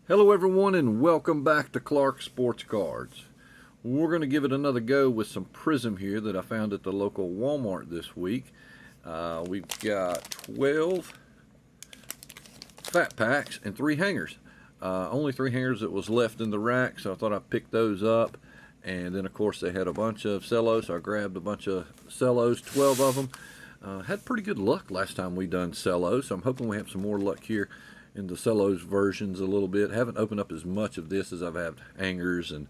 Hello everyone and welcome back to Clark Sports Cards. We're going to give it another go with some Prizm here that I found at the local Walmart this week. We've got 12 fat packs and 3 hangers. Only 3 hangers that was left in the rack, so I thought I'd pick those up. And then of course they had a bunch of cellos, so I grabbed a bunch of cellos, 12 of them. Had pretty good luck last time we done cellos, so I'm hoping we have some more luck here in the cellos versions a little bit. Haven't opened up as much of this as I've had hangers and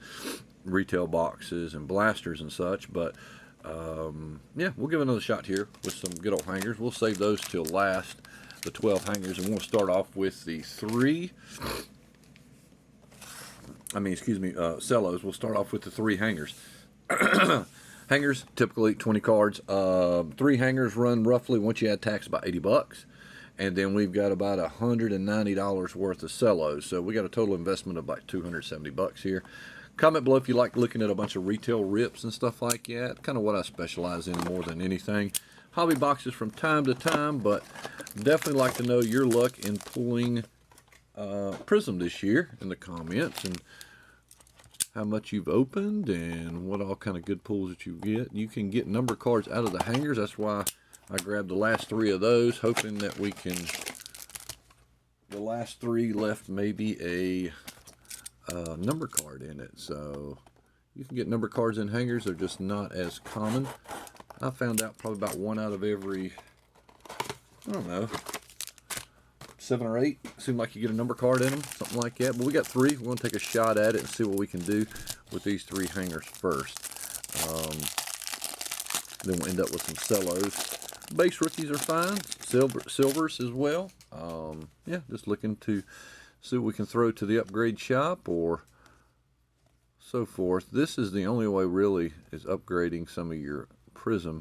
retail boxes and blasters and such, but yeah, we'll give it another shot here with some good old hangers. We'll save those till last, the 12 hangers, and we'll start off with the cellos. We'll start off with the 3 hangers. Hangers, typically 20 cards. 3 hangers run roughly, once you add tax, about 80 bucks. And then we've got about $190 worth of cellos. So we got a total investment of about 270 bucks here. Comment below if you like looking at a bunch of retail rips and stuff like that. Kind of what I specialize in more than anything. Hobby boxes from time to time, but definitely like to know your luck in pulling Prizm this year in the comments, and how much you've opened and what all kind of good pulls that you get. You can get number cards out of the hangers. That's why I grabbed the last 3 of those, hoping that we can, the last 3 left maybe a number card in it. So you can get number cards in hangers. They're just not as common. I found out probably about 1 out of every, I don't know, 7 or 8. Seemed like you get a number card in them, something like that. But we got 3. We're going to take a shot at it and see what we can do with these 3 hangers first. Then we'll end up with some cellos. Base rookies are fine. Silvers as well. Yeah, just looking to see what we can throw to the upgrade shop or so forth. This is the only way really is upgrading some of your Prizm.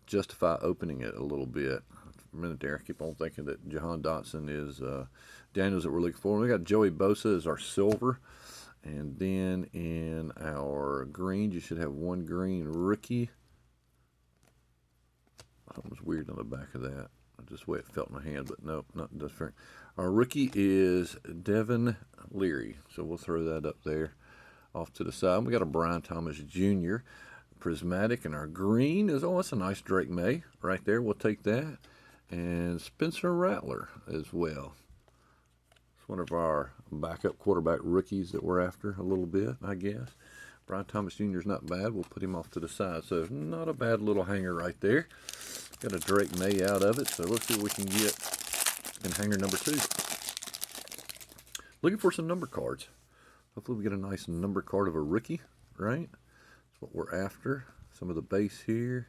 Justify opening it a little bit. For a minute there, I keep on thinking that Jahan Dotson is Daniels that we're looking for. We got Joey Bosa as our silver. And then in our greens, you should have 1 green rookie. Something was weird on the back of that. Just the way it felt in my hand, but nope, not different. Our rookie is Devin Leary, so we'll throw that up there off to the side. We got a Brian Thomas Jr. prismatic, and our green is, oh, that's a nice Drake May right there. We'll take that. And Spencer Rattler as well. It's one of our backup quarterback rookies that we're after a little bit, I guess. Brian Thomas Jr. is not bad. We'll put him off to the side. So not a bad little hanger right there. Got a Drake May out of it. So let's see what we can get in hanger number 2. Looking for some number cards. Hopefully we get a nice number card of a rookie, right? That's what we're after. Some of the base here.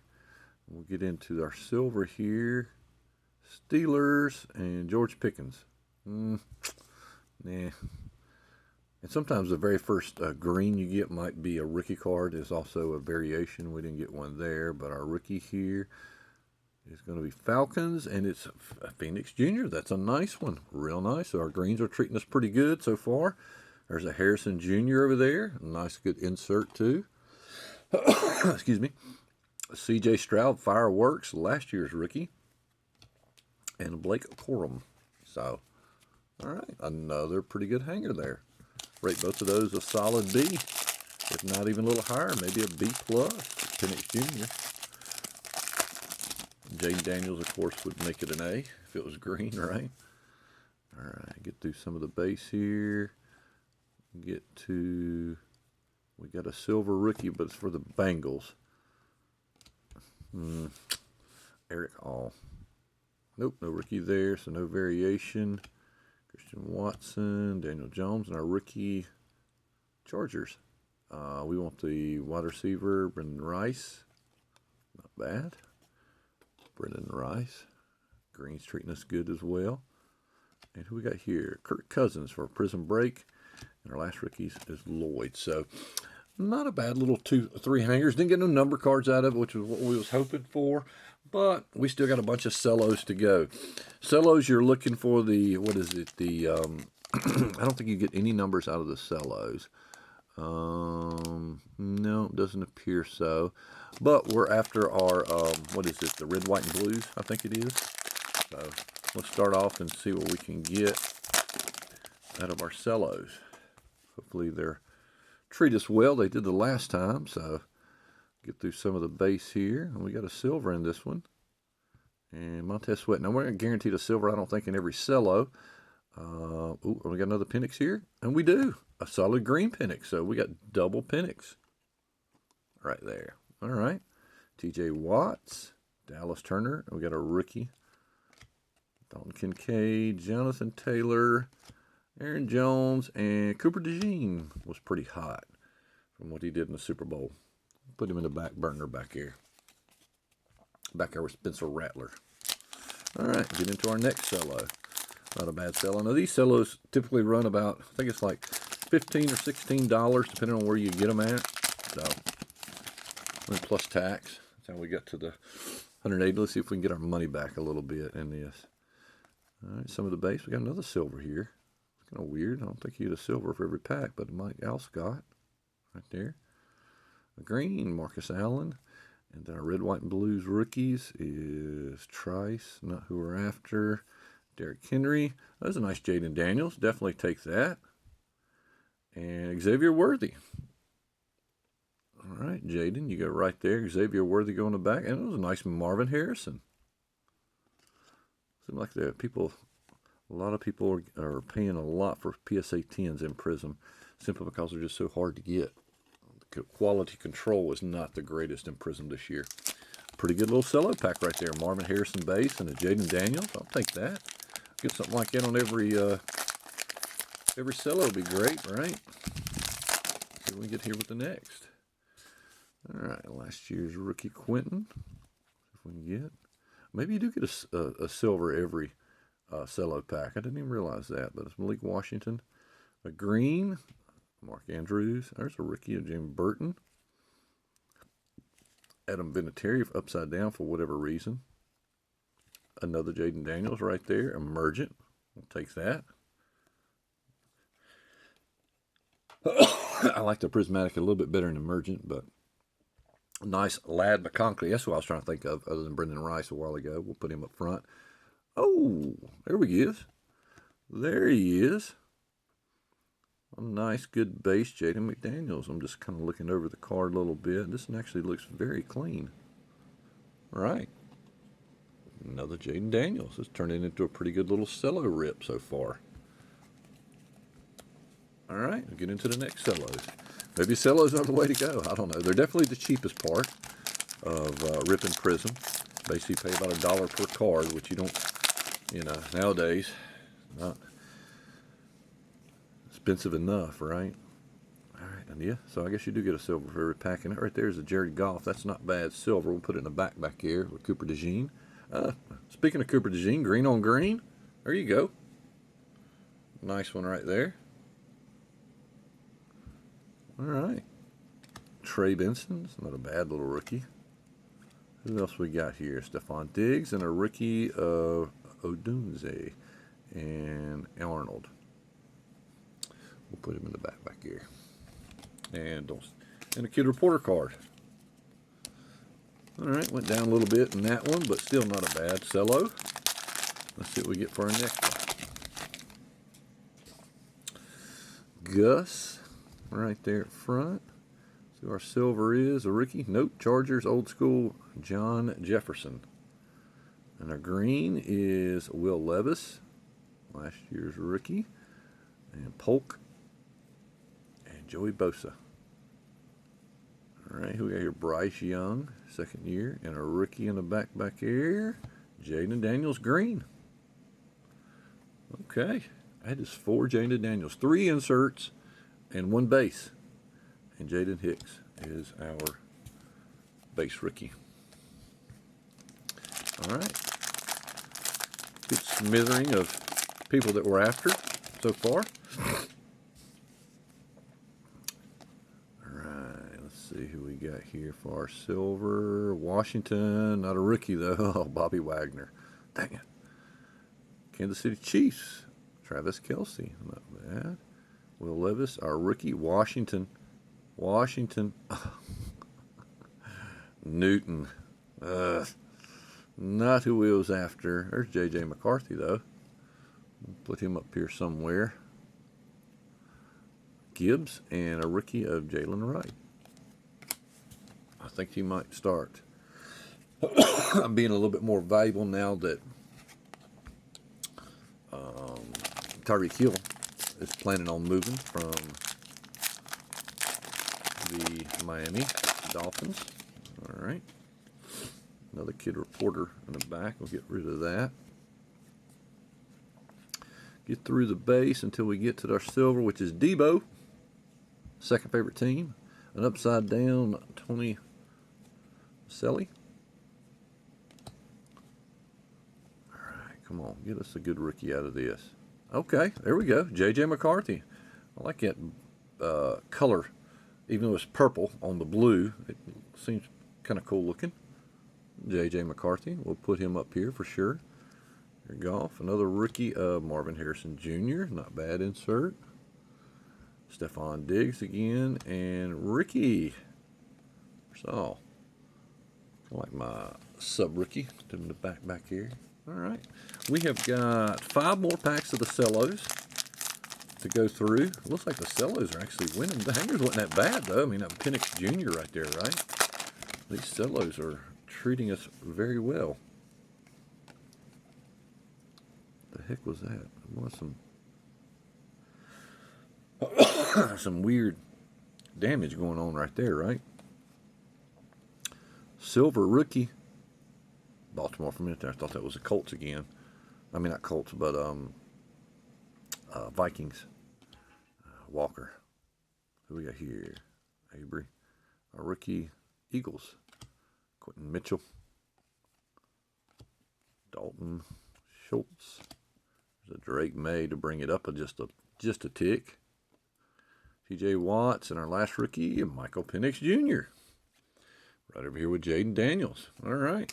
We'll get into our silver here. Steelers and George Pickens. Nah. And sometimes the very first green you get might be a rookie card. Is also a variation. We didn't get one there, but our rookie here is going to be Falcons, and it's a Phoenix Jr. That's a nice one. Real nice. So our greens are treating us pretty good so far. There's a Harrison Jr. over there. A nice good insert too. Excuse me. C.J. Stroud, Fireworks, last year's rookie. And Blake Corum. So, all right, another pretty good hanger there. Rate both of those a solid B, if not even a little higher, maybe a B+. Penix Jr. Jaden Daniels, of course, would make it an A if it was green, right? All right, get through some of the base here. Get to, we got a silver rookie, but it's for the Bengals. Eric All. Nope, no rookie there, so no variation. Christian Watson, Daniel Jones, and our rookie Chargers. We want the wide receiver, Brendan Rice. Not bad. Brendan Rice. Green's treating us good as well. And who we got here? Kirk Cousins for a Prizm break. And our last rookies is Lloyd. So not a bad little 3 hangers. Didn't get no number cards out of it, which was what we was hoping for. But we still got a bunch of cellos to go. Cellos, you're looking for the, what is it? The, I don't think you get any numbers out of the cellos. No, it doesn't appear so. But we're after our, what is it? The red, white, and blues, I think it is. So let's start off and see what we can get out of our cellos. Hopefully they're treat us well. They did the last time, so get through some of the base here. And we got a silver in this one. And Montez Sweat. Now, we're not guaranteed a silver, I don't think, in every cello. Ooh, we got another Penix here. And we do. A solid green Penix. So we got double Penix right there. All right. TJ Watts, Dallas Turner. We got a rookie. Dalton Kincaid, Jonathan Taylor, Aaron Jones, and Cooper DeJean was pretty hot from what he did in the Super Bowl. Put him in the back burner back here. Back there with Spencer Rattler. All right, get into our next cello. Not a bad cello. Now, these cellos typically run about, I think it's like $15 or $16, depending on where you get them at. So, plus tax. That's how we got to the 180. Let's see if we can get our money back a little bit in this. All right, some of the base. We got another silver here. It's kind of weird. I don't think you get a silver for every pack, but Mike Alscott right there. A green, Marcus Allen. And then our red, white, and blues rookies is Trice, not who we're after. Derrick Henry. That's a nice Jaden Daniels. Definitely take that. And Xavier Worthy. All right, Jaden, you go right there. Xavier Worthy going the back. And it was a nice Marvin Harrison. Seems like a lot of people are paying a lot for PSA 10s in Prizm simply because they're just so hard to get. The quality control was not the greatest in Prizm this year. Pretty good little cello pack right there. Marvin Harrison base and a Jaden Daniels. I'll take that. Get something like that on every cello would be great, right? See what we get here with the next. All right, last year's rookie Quentin. See if we can get. Maybe you do get a silver every cello pack. I didn't even realize that. But it's Malik Washington. A green, Mark Andrews. There's a rookie of Jim Burton. Adam Vinatieri upside down for whatever reason. Another Jaden Daniels right there. Emergent. We'll take that. I like the Prismatic a little bit better than Emergent, but nice Lad McConkey. That's what I was trying to think of, other than Brendan Rice a while ago. We'll put him up front. Oh, there he is. There he is. A nice, good base, Jaden McDaniels. I'm just kind of looking over the card a little bit. This one actually looks very clean. All right. Another Jaden Daniels. It's turning into a pretty good little cello rip so far. All right, we'll get into the next cellos. Maybe cellos are the way to go. I don't know. They're definitely the cheapest part of ripping Prizm. Basically, you pay about $1 per card, which you don't, nowadays, not expensive enough, right? All right, and yeah, so I guess you do get a silver for every pack. And that right there is a Jared Goff. That's not bad silver. We'll put it in the back here with Cooper DeJean. Speaking of Cooper DeJean, green on green. There you go. Nice one right there. All right. Trey Benson's not a bad little rookie. Who else we got here? Stephon Diggs and a rookie of Odunze and Arnold. We'll put him in the back here. And a Kid Reporter card. All right, went down a little bit in that one, but still not a bad cello. Let's see what we get for our next one. Gus, right there at front. See who our silver is. A rookie. Nope, Chargers, old school, John Jefferson. And our green is Will Levis, last year's rookie. And Polk and Joey Bosa. All right, who we got here? Bryce Young, second year, and a rookie in the back here, Jaden Daniels green. Okay, that is 4 Jaden Daniels, 3 inserts, and 1 base. And Jaden Hicks is our base rookie. All right, good smattering of people that we're after so far. See who we got here for our silver. Washington, not a rookie though. Oh, Bobby Wagner. Dang it. Kansas City Chiefs. Travis Kelce, not bad. Will Levis, our rookie. Washington. Newton. Not who we was after. There's J.J. McCarthy though. We'll put him up here somewhere. Gibbs, and a rookie of Jalen Wright. I think he might start being a little bit more valuable now that Tyreek Hill is planning on moving from the Miami Dolphins. All right. Another kid reporter in the back. We'll get rid of that. Get through the base until we get to our silver, which is Debo. Second favorite team. An upside down Tony Selly. All right, come on. Get us a good rookie out of this. Okay, there we go. J.J. McCarthy. I like that color. Even though it's purple on the blue, it seems kind of cool looking. J.J. McCarthy. We'll put him up here for sure. Your golf. Another rookie of Marvin Harrison Jr. Not bad insert. Stephon Diggs again. And Ricky. So, I like my sub-rookie. Put him in the back here. All right. We have got 5 more packs of the cellos to go through. Looks like the cellos are actually winning. The hangers wasn't that bad, though. I mean, that Penix Jr. right there, right? These cellos are treating us very well. The heck was that? It was some weird damage going on right there, right? Silver rookie. Baltimore for a minute there. I thought that was the Colts again. I mean, not Colts, but Vikings. Walker. Who we got here? Avery. Our rookie Eagles. Quentin Mitchell. Dalton Schultz. There's a Drake May to bring it up just a tick. T.J. Watts and our last rookie, Michael Penix Jr. Right over here with Jaden Daniels. All right.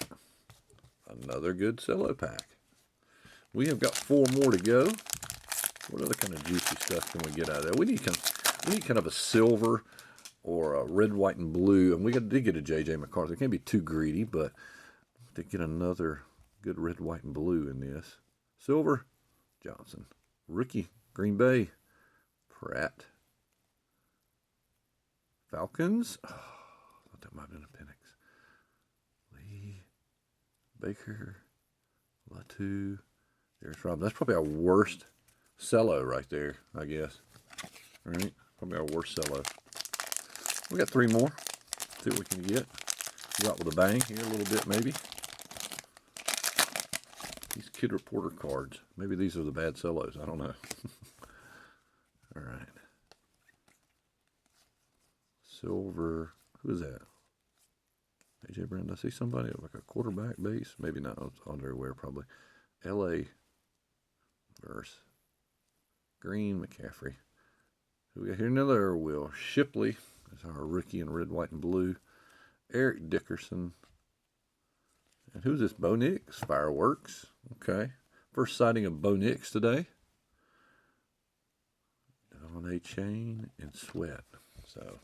Another good cello pack. We have got 4 more to go. What other kind of juicy stuff can we get out of there? We need kind of a silver or a red, white, and blue. And we did get a J.J. McCarthy. It can't be too greedy, but to get another good red, white, and blue in this. Silver, Johnson. Rookie, Green Bay, Pratt. Falcons. Oh, I thought that might have been a Penix. Lee, Baker, Latu. There's Rob. That's probably our worst cello right there, I guess. All right, probably our worst cello. We got 3 more. See what we can get. Go out with a bang here a little bit, maybe. These kid reporter cards. Maybe these are the bad cellos. I don't know. All right. Silver. Who is that? AJ Brown. I see somebody like a quarterback base. Maybe not. It's underwear probably. L.A. verse. Green McCaffrey. Who we got here? Another Will Shipley is our rookie in red, white, and blue. Eric Dickerson. And who's this? Bo Nix. Fireworks. Okay. First sighting of Bo Nix today. Don A. Chain and Sweat. So,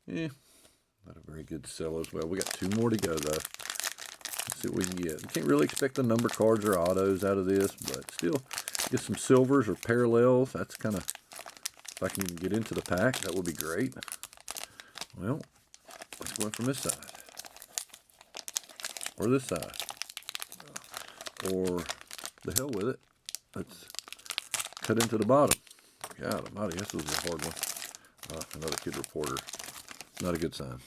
not a very good sell as well. We got 2 more to go, though. Let's see what we can get. We can't really expect the number cards or autos out of this, but still get some silvers or parallels. That's kind of, if I can get into the pack, that would be great. Well, let's go in from this side. Or this side. Or the hell with it. Let's cut into the bottom. God almighty, this was a hard one. Another kid reporter. Not a good sign.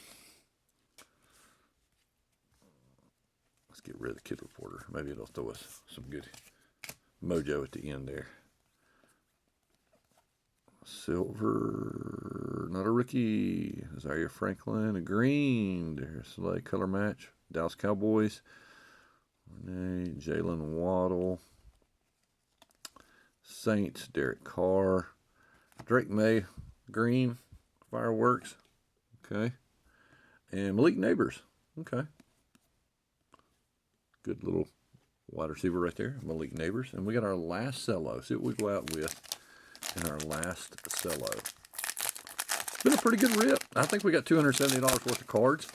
Let's get rid of the kid reporter. Maybe it'll throw us some good mojo at the end there. Silver, not a rookie. Zaire Franklin, a green. There's the color match. Dallas Cowboys. Jalen Waddle. Saints, Derek Carr. Drake May, green. Fireworks. Okay. And Malik Neighbors. Okay. Good little wide receiver right there. Malik Neighbors. And we got our last cello. See what we go out with in our last cello. It's been a pretty good rip. I think we got $270 worth of cards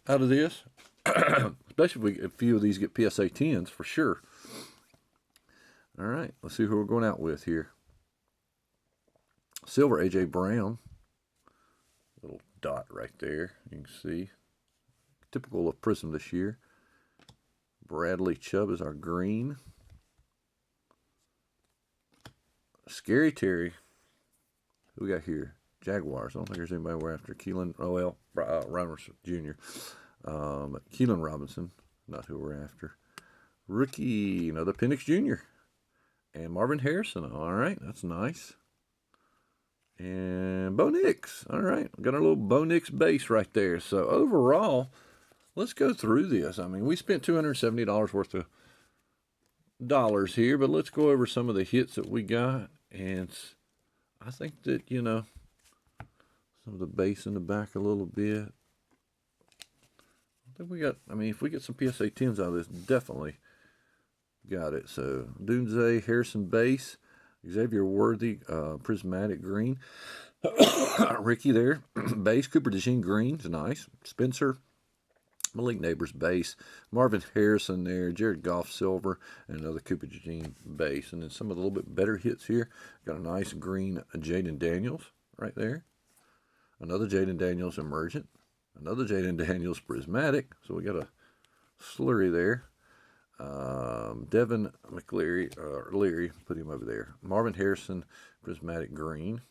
out of this. Especially if a few of these get PSA 10s for sure. All right. Let's see who we're going out with here. Silver, A.J. Brown. Little dot right there, you can see. Typical of Prizm this year. Bradley Chubb is our green. Scary Terry. Who we got here? Jaguars. I don't think there's anybody we're after. Keelan, Robinson Jr. Keelan Robinson, not who we're after. Rookie, another Penix Jr. And Marvin Harrison. All right, that's nice. And Bo Nix. All right, got our little Bo Nix base right there. So overall, let's go through this. I mean, we spent $270 worth of dollars here, but let's go over some of the hits that we got. And I think that, you know, some of the base in the back a little bit. I think we got, I mean, if we get some PSA 10s out of this, definitely got it. So, Doomsday, Harrison base, Xavier Worthy, prismatic green. Ricky there, base, Cooper DeJean green's nice. Spencer, Malik Neighbors base, Marvin Harrison there, Jared Goff silver, and another Cooper DeJean base. And then some of the little bit better hits here. Got a nice green Jaden Daniels right there. Another Jaden Daniels emergent. Another Jaden Daniels prismatic. So we got a slurry there. Devin McLeary, Leary, put him over there. Marvin Harrison prismatic green.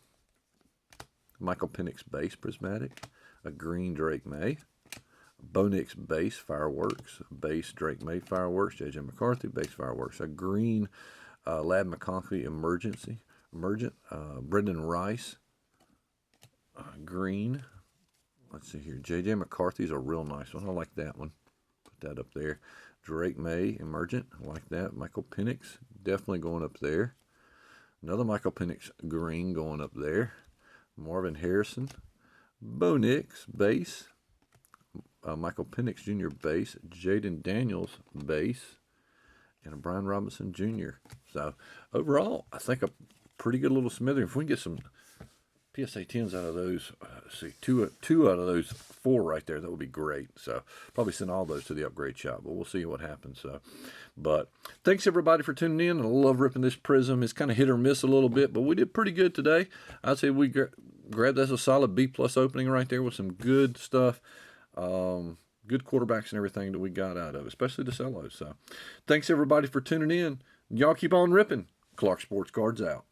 Michael Penix base prismatic. A green Drake May. Bo Nix base fireworks, base Drake May fireworks, J.J. McCarthy base fireworks, a green Lad McConkey emergent, Brendan Rice green. Let's see here, J.J. McCarthy's a real nice one. I like that one. Put that up there. Drake May emergent, I like that. Michael Penix definitely going up there. Another Michael Penix green going up there. Marvin Harrison, Bo Nix base. Michael Penix Jr. base, Jaden Daniels base, and a Brian Robinson Jr. So overall, I think a pretty good little smattering. If we can get some PSA 10s out of those, see two out of those 4 right there, that would be great. So probably send all those to the upgrade shop, but we'll see what happens. So, but thanks everybody for tuning in. I love ripping this Prizm. It's kind of hit or miss a little bit, but we did pretty good today. I'd say we grabbed that's a solid B+ opening right there with some good stuff. Good quarterbacks and everything that we got out of it, especially the cellos. So thanks everybody for tuning in. Y'all keep on ripping. Clark Sports Cards out.